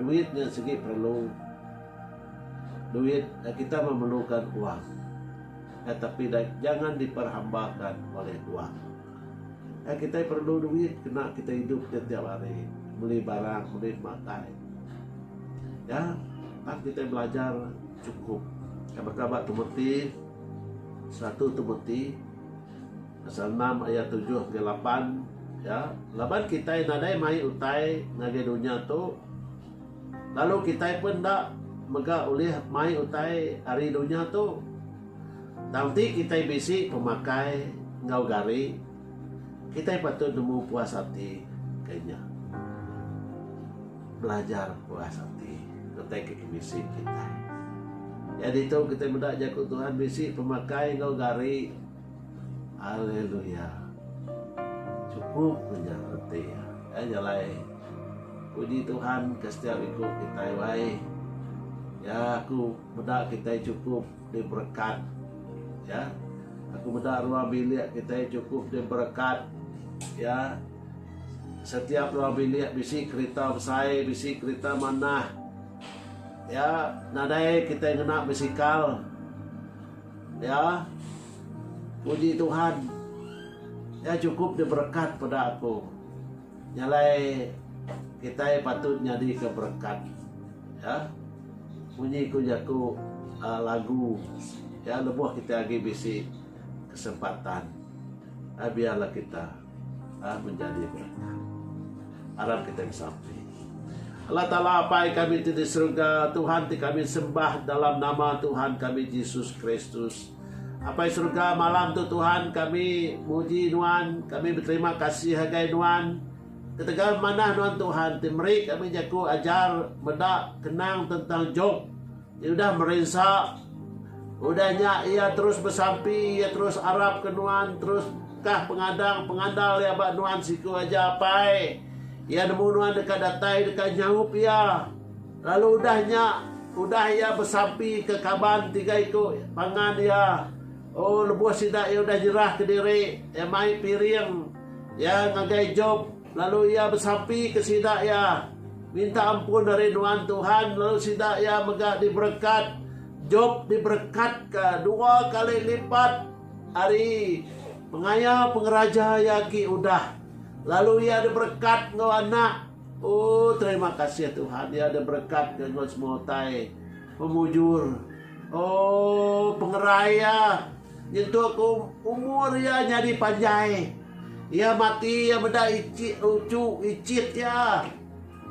duitnya segi perlu duit kita memerlukan uang ya, tapi jangan diperhambakan oleh uang ya. Kita perlu duit kena kita hidup setiap hari, beli barang, beli makan ya. Kan kita belajar cukup ya. Berkabar Timotius 1 Timotius pasal 6 ayat 7 ke 8 ya. Laban kita nadai mai utai ngage dunia tu, lalu kita pun dak mega oleh mai utai hari dunia tu. Nanti kita bisi pemakai ngau gari, kita patut nemu puas hati kayaknya. Belajar puas hati kita ke bisi kita. Jadi itu kita mudah jago Tuhan bisi pemakai ngau gari. Haleluya. Cukup mengerti ya. Nyalai puji Tuhan ke setiap ikut kita wae. Ya aku mudah kita cukup diberkat ya. Aku mudah ruang bilik kita cukup diberkat ya. Setiap ruang bilik bisi kereta besai, bisi kereta manah ya. Nadai kita ngena bisikal ya. Puji Tuhan ya, cukup diberkat pada aku. Nyalai kita patut nyadi keberkat ya. Bunyi ku jaku lagu ya, lebuh kita lagi bisi kesempatan biarlah kita menjadi berkat. Harap kita sampai Allah Ta'ala apa kami di surga Tuhan kami sembah dalam nama Tuhan kami Yesus Kristus. Apa surga malam tu Tuhan kami muji Nuan, kami berterima kasih hagai Nuan. Ketegal mana Nuan Tuhan timrik kami jaku ajar bedak kenang tentang Job. Dia udah merinsak, udahnya ia terus bersampi, ia terus Arab ke Nuan, terus kah pengandal ya bak Nuan siku aja apai. Ia nemu Nuan dekat datai dekat nyaup ia. Lalu udahnya udah ya bersampi ke kaban tiga ikut pangan ya. Oh lebuh sida ya udah jerah ke diri ya mai piring ya ngagai job. Lalu ia bersampi ke sida ya minta ampun dari Tuhan Tuhan. Lalu sida ya megak diberkat job diberkat ke 2 kali lipat hari mengaya pengeraja ya ki udah. Lalu ia diberkat ngau anak. Oh terima kasih Tuhan ya ada berkat ke semua tai pemujur. Oh pengeraya nyentuh aku umur ya jadi panjai ya mati ya beda icit lucu icit ya.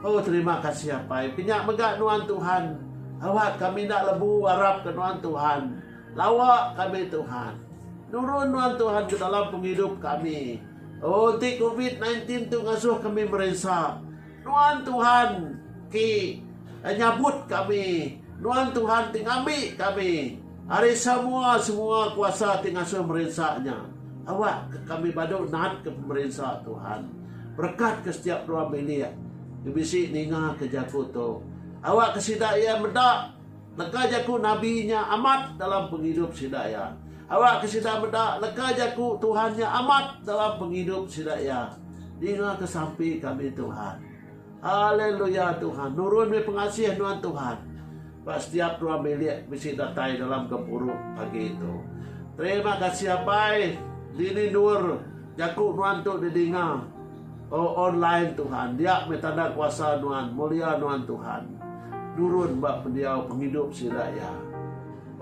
Oh terima kasih apa pinyak megak nuan Tuhan. Awak kami nak lebu harap ke nuan Tuhan. Lawak kami Tuhan. Nurun nuan Tuhan ke dalam penghidup kami. Oh ti COVID-19 tu ngasuh kami meresa. Nuan Tuhan ki nyabut kami. Nuan Tuhan tingami kami. Hari semua kuasa tingasuh merensaknya. Awak kami baduk nahat ke pemerintah Tuhan. Berkat ke setiap dua milik. Bisi ninga ke jaku tu. Awak ke sidaya medak. Leka jaku nabinya amat dalam penghidup sidaya. Awak ke sidaya medak. Leka jaku Tuhannya amat dalam penghidup sidaya. Ninga ke sampi kami Tuhan. Haleluya Tuhan. Nurun me pengasih Tuhan Tuhan. Pak setiap dua milik mesti datai dalam kepuruk pagi itu. Terima kasih apai. Dini nur. Jaku Tuhan tu didinga. Oh online Tuhan. Dia metanda kuasa Tuhan. Mulia Tuhan Tuhan. Nurun bak pendiau penghidup si raya.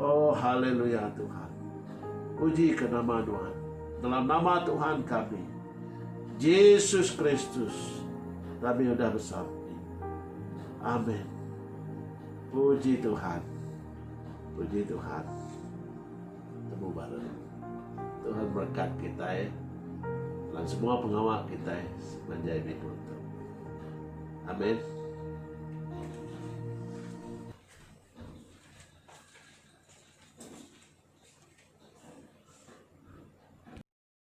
Oh haleluya Tuhan. Puji ke nama Tuhan. Dalam nama Tuhan kami. Yesus Kristus. Kami sudah bersabdi. Amin. Puji Tuhan. Puji Tuhan. Temu bareng. Tuhan berkat kita ya. Dan semua pengawal kita ya. Menjadi betul. Amin.